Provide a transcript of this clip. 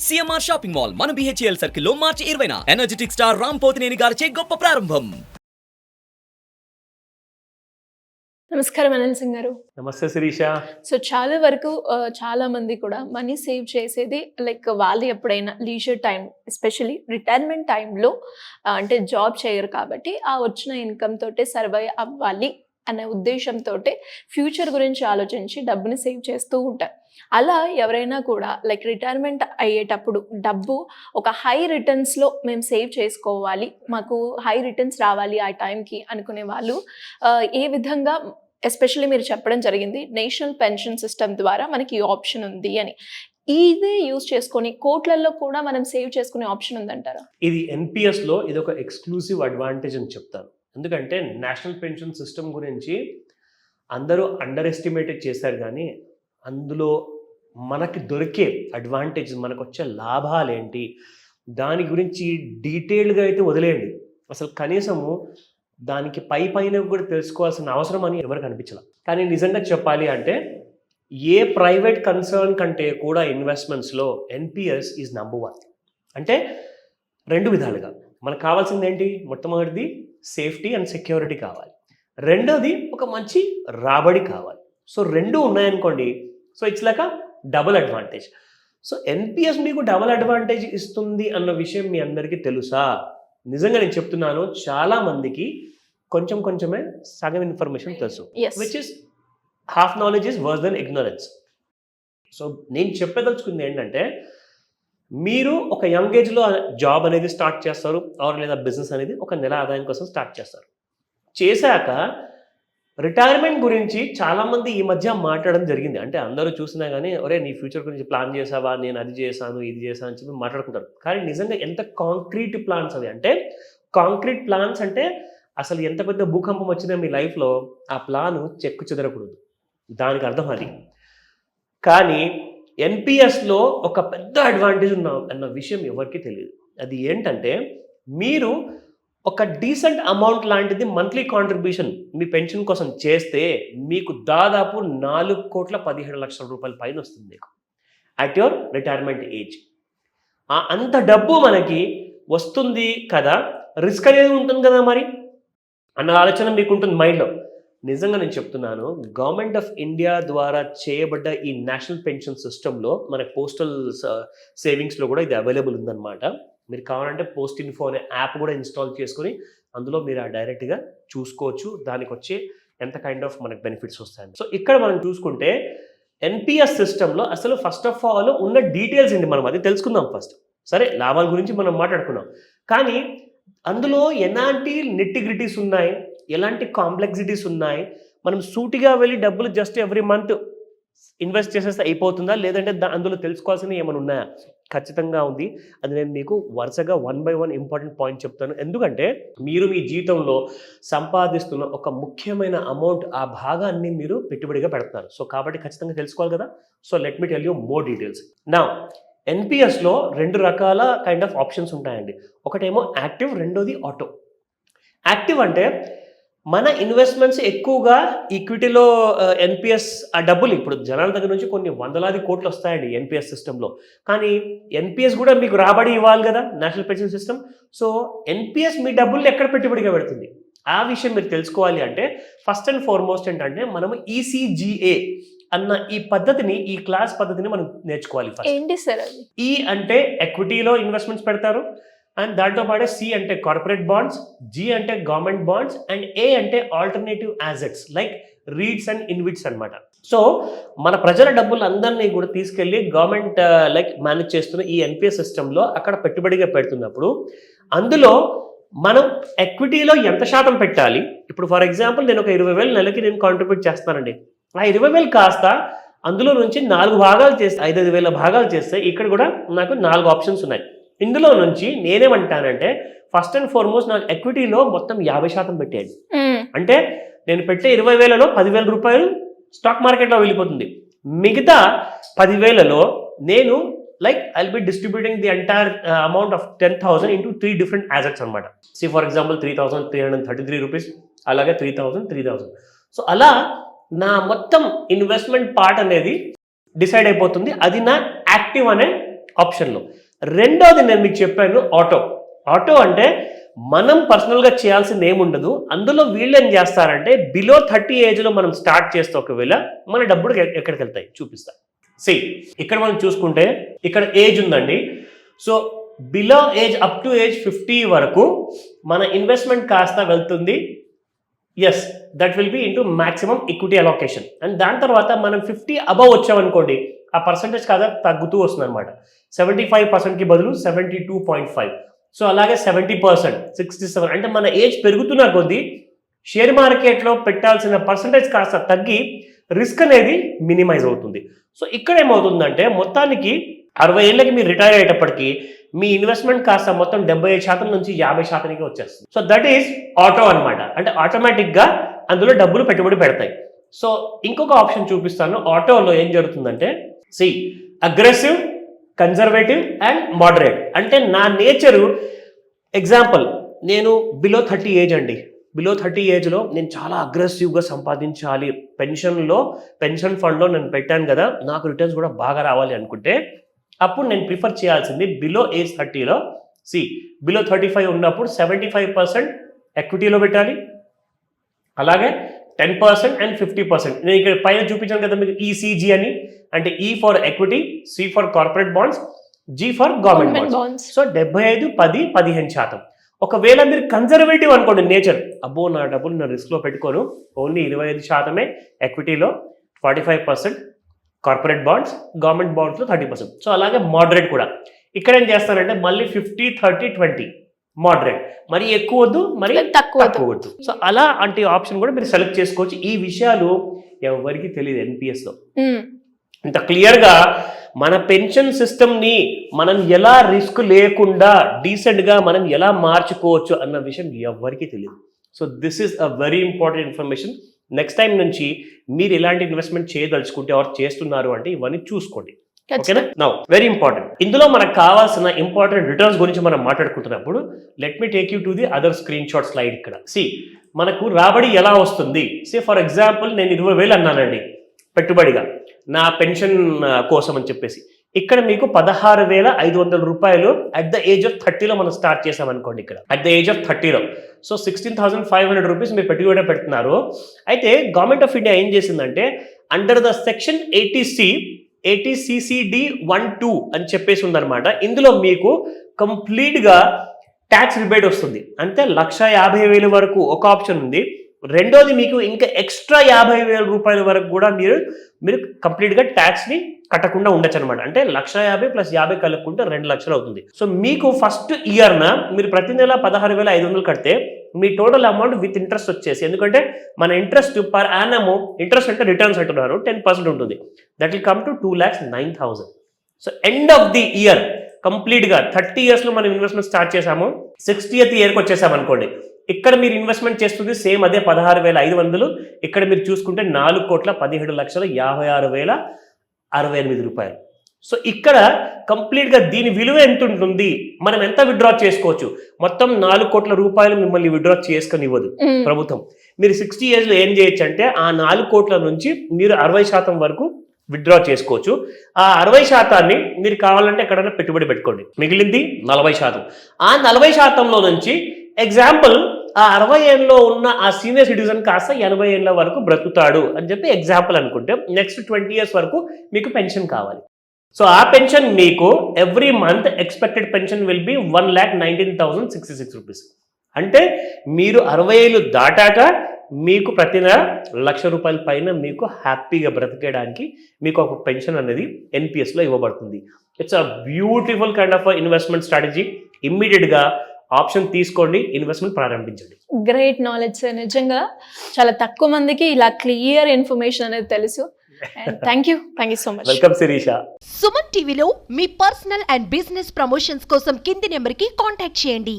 CMR shopping mall మన BHEL సర్కిల్లో మార్చి 20న energetic star Ram Pothineni గారిచే గొప్ప ప్రారంభం. నమస్కారం అనిల్ సింగ్ గారు. నమస్తే శిరీష. సో చాలా వరకు చాలా మంది కూడా మనీ సేవ్ చేసేది లైక్ వాళ్ళు ఎప్పుడైనా లీజర్ టైం, ఎస్పెషల్లీ రిటైర్మెంట్ టైంలో అంటే జాబ్ చేయరు కాబట్టి ఆ వచ్చిన ఇన్కమ్ తోటే సర్వైవ్ అవ్వాలి అనే ఉద్దేశంతో ఫ్యూచర్ గురించి ఆలోచించి డబ్బుని సేవ్ చేస్తూ ఉంటారు. అలా ఎవరైనా కూడా లైక్ రిటైర్మెంట్ అయ్యేటప్పుడు డబ్బు ఒక హై రిటర్న్స్లో మేము సేవ్ చేసుకోవాలి, మాకు హై రిటర్న్స్ రావాలి ఆ టైంకి అనుకునే వాళ్ళు ఏ విధంగా, ఎస్పెషల్లీ మీరు చెప్పడం జరిగింది నేషనల్ పెన్షన్ సిస్టమ్ ద్వారా మనకి ఈ ఆప్షన్ ఉంది అని, ఇదే యూజ్ చేసుకొని కోట్లలో కూడా మనం సేవ్ చేసుకునే ఆప్షన్ ఉందంటారా? ఇది ఎన్పిఎస్లో ఇది ఒక ఎక్స్క్లూసివ్ అడ్వాంటేజ్ అని చెప్తాను. ఎందుకంటే నేషనల్ పెన్షన్ సిస్టమ్ గురించి అందరూ అండర్ ఎస్టిమేటెడ్ చేశారు, కానీ అందులో మనకి దొరికే అడ్వాంటేజ్, మనకు వచ్చే లాభాలు ఏంటి, దాని గురించి డీటెయిల్డ్గా అయితే వదిలేయండి. అసలు కనీసము దానికి పైన కూడా తెలుసుకోవాల్సిన అవసరం అని ఎవరికి అనిపించాలి. కానీ నిజంగా చెప్పాలి అంటే ఏ ప్రైవేట్ కన్సర్న్ కంటే కూడా ఇన్వెస్ట్మెంట్స్లో ఎన్పిఎస్ ఈజ్ నంబర్ 1. అంటే రెండు విధాలుగా మనకు కావాల్సింది ఏంటి? మొట్టమొదటిది సేఫ్టీ అండ్ సెక్యూరిటీ కావాలి, రెండోది ఒక మంచి రాబడి కావాలి. సో రెండు ఉన్నాయనుకోండి, so it's like double advantage. So NPS మీకు డబుల్ అడ్వాంటేజ్ ఇస్తుంది అన్న విషయం మీ అందరికీ తెలుసా? నిజంగా నేను చెప్తున్నాను, చాలా మందికి కొంచెమే సగం ఇన్ఫర్మేషన్ తెలుసు, which is half knowledge is worse than ignorance. So నేను చెప్పదలుచుకుంది ఏంటంటే, మీరు ఒక యంగ్ ఏజ్లో జాబ్ అనేది స్టార్ట్ చేస్తారు, లేదా బిజినెస్ అనేది ఒక నెల ఆదాయం కోసం స్టార్ట్ చేస్తారు. చేశాక రిటైర్మెంట్ గురించి చాలామంది ఈ మధ్య మాట్లాడడం జరిగింది. అంటే అందరూ చూసినా కానీ, ఒరే నీ ఫ్యూచర్ గురించి ప్లాన్ చేసావా, నేను అది చేశాను ఇది చేశాను అని చెప్పి మాట్లాడుకుంటారు. కానీ నిజంగా ఎంత కాంక్రీట్ ప్లాన్స్ అవి అంటే, కాంక్రీట్ ప్లాన్స్ అంటే అసలు ఎంత పెద్ద భూకంపం వచ్చినా మీ లైఫ్లో ఆ ప్లాను చెక్కు చెదరకూడదు, దానికి అర్థం అది. కానీ ఎన్పిఎస్లో ఒక పెద్ద అడ్వాంటేజ్ అన్న విషయం ఎవరికి తెలియదు. అది ఏంటంటే, మీరు ఒక డీసెంట్ అమౌంట్ లాంటిది మంత్లీ కాంట్రిబ్యూషన్ మీ పెన్షన్ కోసం చేస్తే మీకు దాదాపు 4,17,00,000 రూపాయల పైన వస్తుంది మీకు అట్ యువర్ రిటైర్మెంట్ ఏజ్. అంత డబ్బు మనకి వస్తుంది కదా, రిస్క్ అనేది ఉంటుంది కదా మరి అన్న ఆలోచన మీకు ఉంటుంది మైండ్లో. నిజంగా నేను చెప్తున్నాను, గవర్నమెంట్ ఆఫ్ ఇండియా ద్వారా చేయబడ్డ ఈ నేషనల్ పెన్షన్ సిస్టంలో మన పోస్టల్ సేవింగ్స్లో కూడా ఇది అవైలబుల్ ఉందన్నమాట. మీరు కావాలంటే పోస్ట్ ఇన్ఫో అనే యాప్ కూడా ఇన్స్టాల్ చేసుకొని అందులో మీరు డైరెక్ట్గా చూసుకోవచ్చు దానికి వచ్చే ఎంత కైండ్ ఆఫ్ మనకు బెనిఫిట్స్ వస్తాయని. సో ఇక్కడ మనం చూసుకుంటే ఎన్పిఎస్ సిస్టంలో అసలు ఫస్ట్ ఆఫ్ ఆల్ ఉన్న డీటెయిల్స్ ఏంటి మనం అది తెలుసుకుందాం ఫస్ట్. సరే, లాభాల గురించి మనం మాట్లాడుకున్నాం, కానీ అందులో ఎలాంటి నిట్టిగ్రిటీస్ ఉన్నాయి, ఎలాంటి కాంప్లెక్సిటీస్ ఉన్నాయి, మనం సూటిగా వెళ్ళి డబ్బులు జస్ట్ ఎవ్రీ మంత్ ఇన్వెస్ట్ చేసేస్తే అయిపోతుందా, లేదంటే అందులో తెలుసుకోవాల్సినవి ఏమైనా ఉన్నాయా? ఖచ్చితంగా ఉంది. అది నేను మీకు వరుసగా 1 by 1 ఇంపార్టెంట్ పాయింట్ చెప్తాను. ఎందుకంటే మీరు మీ జీవితంలో సంపాదిస్తున్న ఒక ముఖ్యమైన అమౌంట్, ఆ భాగాన్ని మీరు పెట్టుబడిగా పెడతారు. సో కాబట్టి ఖచ్చితంగా తెలుసుకోవాలి కదా. So let me tell you more details. Now ఎన్పిఎస్లో 2 రకాల కైండ్ ఆఫ్ ఆప్షన్స్ ఉంటాయండి. ఒకటేమో యాక్టివ్, రెండోది ఆటో. యాక్టివ్ అంటే మన ఇన్వెస్ట్మెంట్స్ ఎక్కువగా ఈక్విటీలో ఎన్పిఎస్ ఆ డబ్బులు ఇప్పుడు జనాల దగ్గర నుంచి కొన్ని వందలాది కోట్లు వస్తాయండి ఎన్పిఎస్ సిస్టంలో. కానీ ఎన్పిఎస్ కూడా మీకు రాబడి ఇవ్వాలి కదా, national pension system. So NPS మీ డబ్బుల్ని ఎక్కడ పెట్టుబడిగా పెడుతుంది, ఆ విషయం మీరు తెలుసుకోవాలి అంటే ఫస్ట్ అండ్ ఫార్మోస్ట్ ఏంటంటే మనము ఈసీజీఏ అన్న ఈ క్లాస్ పద్ధతిని మనం నేర్చుకోవాలి. ఏంటి సార్ అది? ఈ అంటే ఎక్విటీలో ఇన్వెస్ట్మెంట్స్ పెడతారు, అండ్ దాంతో పాటు సి అంటే కార్పొరేట్ బాండ్స్, జి అంటే గవర్నమెంట్ బాండ్స్, అండ్ ఏ అంటే alternative assets like REITs and InvITs అనమాట. సో మన ప్రజల డబ్బులు అందరినీ కూడా తీసుకెళ్ళి గవర్నమెంట్ లైక్ మేనేజ్ చేస్తున్న ఈ ఎన్పిఎస్ సిస్టంలో అక్కడ పెట్టుబడిగా పెడుతున్నప్పుడు అందులో మనం ఎక్విటీలో ఎంత శాతం పెట్టాలి. ఇప్పుడు ఫర్ ఎగ్జాంపుల్ నేను ఒక 20,000 నెలకి నేను కాంట్రిబ్యూట్ చేస్తానండి. ఆ 20,000 కాస్త అందులో నుంచి 4 భాగాలు చేస్తే 5,000 భాగాలు చేస్తే ఇక్కడ కూడా నాకు 4 ఆప్షన్స్ ఉన్నాయి. ఇందులో నుంచి నేనేమంటానంటే ఫస్ట్ అండ్ ఫార్మోస్ట్ నాకు ఎక్విటీలో మొత్తం 50% పెట్టేయండి. అంటే నేను పెట్టే 20,000లో 10,000 రూపాయలు స్టాక్ మార్కెట్లో వెళ్ళిపోతుంది. మిగతా 10,000లో నేను like I will be distributing the entire amount of 10,000 into 3 different assets అనమాట. సి ఫర్ ఎగ్జాంపుల్ 3,333 రూపీస్, అలాగే 3,000. సో అలా నా మొత్తం ఇన్వెస్ట్మెంట్ పార్ట్ అనేది డిసైడ్ అయిపోతుంది. అది నా యాక్టివ్ అనే ఆప్షన్లో. రెండోది నేను మీకు చెప్పాను ఆటో అంటే మనం పర్సనల్గా చేయాల్సింది ఏముండదు. అందులో వీళ్ళు ఏం చేస్తారంటే బిలో 30 ఏజ్లో మనం స్టార్ట్ చేస్తే ఒకవేళ మన డబ్బులు ఎక్కడికి వెళ్తాయి చూపిస్తా. ఇక్కడ మనం చూసుకుంటే ఇక్కడ ఏజ్ ఉందండి. So below age up to age 50 వరకు మన ఇన్వెస్ట్మెంట్ కాస్త వెళ్తుంది. Yes, that will be into maximum equity allocation. And దాని తర్వాత మనం 50 అబవ్ వచ్చామనుకోండి, ఆ పర్సంటేజ్ కాదా తగ్గుతూ వస్తుంది అనమాట. 75%కి బదులు 72.5. సో అలాగే 70%, 67. అంటే మన ఏజ్ పెరుగుతున్న కొద్దీ షేర్ మార్కెట్లో పెట్టాల్సిన పర్సంటేజ్ కాస్త తగ్గి రిస్క్ అనేది మినిమైజ్ అవుతుంది. సో ఇక్కడ ఏమవుతుందంటే మొత్తానికి 60 ఏళ్ళకి మీరు రిటైర్ అయ్యేటప్పటికి మీ ఇన్వెస్ట్మెంట్ కాస్త మొత్తం 75% నుంచి 50%కి వచ్చేస్తుంది. సో దట్ ఈస్ ఆటో అనమాట. అంటే ఆటోమేటిక్గా అందులో డబ్బులు పెట్టుబడి పెడతాయి. సో ఇంకొక ఆప్షన్ చూపిస్తాను. ఆటోలో ఏం జరుగుతుందంటే అగ్రెసివ్, కన్జర్వేటివ్ అండ్ మోడరేట్. అంటే నా నేచరు ఎగ్జాంపుల్, నేను బిలో 30 ఏజ్ అండి. బిలో 30 ఏజ్లో నేను చాలా అగ్రెసివ్గా సంపాదించాలి, పెన్షన్ ఫండ్లో నేను పెట్టాను కదా, నాకు రిటర్న్స్ కూడా బాగా రావాలి అనుకుంటే అప్పుడు నేను ప్రిఫర్ చేయాల్సింది బిలో ఏజ్ 30లో బిలో 35 ఉన్నప్పుడు 75% ఎక్విటీలో పెట్టాలి, అలాగే 10% అండ్ 50%. నేను ఇక్కడ పైన చూపించాను కదా మీకు ఈసీజీ అని, అంటే E for equity, C for corporate bonds, G for government bonds. So 75, 10, 15%. ఒకవేళ మీరు కన్జర్వేటివ్ అనుకోండి నేచర్, అబ్బో నా డబ్బులు నా రిస్క్లో పెట్టుకోను, ఓన్లీ 25% ఎక్విటీలో, 45% కార్పొరేట్ బాండ్స్, గవర్నమెంట్ బాండ్స్లో 30%. సో అలాగే మోడరేట్ కూడా. ఇక్కడ ఏం చేస్తారంటే మళ్ళీ 50, 30, 20 మోడరేట్. మరి ఎక్కువ వద్దు, మరి తక్కువ వద్దు. సో అలా అంటే ఆప్షన్ కూడా మీరు సెలెక్ట్ చేసుకోవచ్చు. ఈ విషయాలు ఎవరికి తెలియదు ఎన్పిఎస్లో. ఇంత క్లియర్గా మన పెన్షన్ సిస్టమ్ని మనం ఎలా రిస్క్ లేకుండా డీసెంట్గా మనం ఎలా మార్చుకోవచ్చు అన్న విషయం ఎవరికి తెలియదు. So this is a very important information. Next time నుంచి మీరు ఎలాంటి ఇన్వెస్ట్మెంట్ చేయదలుచుకుంటే ఎవరు చేస్తున్నారు అంటే ఇవన్నీ చూసుకోండి. ఓకేనా? నౌ వెరీ ఇంపార్టెంట్, ఇందులో మనకు కావాల్సిన ఇంపార్టెంట్ రిటర్న్స్ గురించి మనం మాట్లాడుకుంటున్నప్పుడు let me take you to the other screenshot slide. ఇక్కడ మనకు రాబడి ఎలా వస్తుంది. ఫర్ ఎగ్జాంపుల్ నేను 20,000 అన్నానండి పెట్టుబడిగా నా పెన్షన్ కోసం అని చెప్పేసి. ఇక్కడ మీకు 16,500 రూపాయలు అట్ ద ఏజ్ ఆఫ్ 30లో మనం స్టార్ట్ చేసామనుకోండి. ఇక్కడ అట్ ద ఏజ్ ఆఫ్ 30లో సో 16,500 రూపీస్ మీరు పెట్టుబడి పెడుతున్నారు. అయితే గవర్నమెంట్ ఆఫ్ ఇండియా ఏం చేసిందంటే అండర్ ద సెక్షన్ 80CCD 1(2) అని చెప్పేసి ఉందన్నమాట. ఇందులో మీకు కంప్లీట్గా ట్యాక్స్ రిబేట్ వస్తుంది. అంటే 1,50,000 వరకు ఒక ఆప్షన్ ఉంది. రెండోది మీకు ఇంకా ఎక్స్ట్రా 50,000 రూపాయల వరకు కూడా మీరు కంప్లీట్గా ట్యాక్స్ని కట్టకుండా ఉండొచ్చు అనమాట. అంటే 1,50,000 + 50 కలుపుకుంటే 2 లక్షలు అవుతుంది. సో మీకు ఫస్ట్ ఇయర్న మీరు ప్రతి నెల 16,500 కడితే మీ టోటల్ అమౌంట్ విత్ ఇంట్రెస్ట్ వచ్చేసి, ఎందుకంటే మన ఇంట్రెస్ట్ పర్ యానమ్, ఇంట్రెస్ట్ అంటే రిటర్న్స్ అంటున్నారు, 10% ఉంటుంది. That will come to 2,09,000. So end of the year కంప్లీట్గా 30 ఇయర్స్లో మనం ఇన్వెస్ట్మెంట్ స్టార్ట్ చేసాము, 60th ఇయర్కి వచ్చేసాం అనుకోండి. ఇక్కడ మీరు ఇన్వెస్ట్మెంట్ చేస్తుంది సేమ్ అదే 16,500. ఇక్కడ మీరు చూసుకుంటే 4,17,56,068 రూపాయలు. సో ఇక్కడ కంప్లీట్గా దీని విలువ ఎంత ఉంటుంది, మనం ఎంత విత్డ్రా చేసుకోవచ్చు. మొత్తం 4 కోట్ల రూపాయలు మిమ్మల్ని విత్డ్రా చేసుకొని ఇవ్వదు ప్రభుత్వం. మీరు 60 ఇయర్స్లో ఏం చేయొచ్చు అంటే ఆ 4 కోట్ల నుంచి మీరు 60% వరకు విత్డ్రా చేసుకోవచ్చు. ఆ 60%ని మీరు కావాలంటే ఎక్కడైనా పెట్టుబడి పెట్టుకోండి, మిగిలింది 40%. ఆ 40%లో నుంచి ఎగ్జాంపుల్ ఆ 60 ఏళ్ళలో ఉన్న ఆ సీనియర్ సిటిజన్ కాస్త 80 ఏళ్ళ వరకు బ్రతుకుతాడు అని చెప్పి ఎగ్జాంపుల్ అనుకుంటే నెక్స్ట్ 20 ఇయర్స్ వరకు మీకు పెన్షన్ కావాలి. సో ఆ పెన్షన్ మీకు every month expected pension will be 1,19,066 rupees. అంటే మీరు 60 ఏళ్ళు దాటాక మీకు ప్రతి నెల 1,00,000 రూపాయల పైన మీకు హ్యాపీగా బ్రతికేయడానికి మీకు ఒక పెన్షన్ అనేది ఎన్పిఎస్లో ఇవ్వబడుతుంది. It's a beautiful kind of investment strategy. ఇమ్మీడియట్గా ఆప్షన్ తీసుకోండి, ఇన్వెస్ట్మెంట్ ప్రారంభించండి. Great knowledge sir. నిజంగా చాలా తక్కువ మందికి ఇలా క్లియర్ ఇన్ఫర్మేషన్ అనేది తెలుసు. Thank you so much. Welcome Shirisha. Suman టీవీలో మీ పర్సనల్ అండ్ బిజినెస్ ప్రమోషన్స్ కోసం కింది నెంబర్కి కాంటాక్ట్ చేయండి.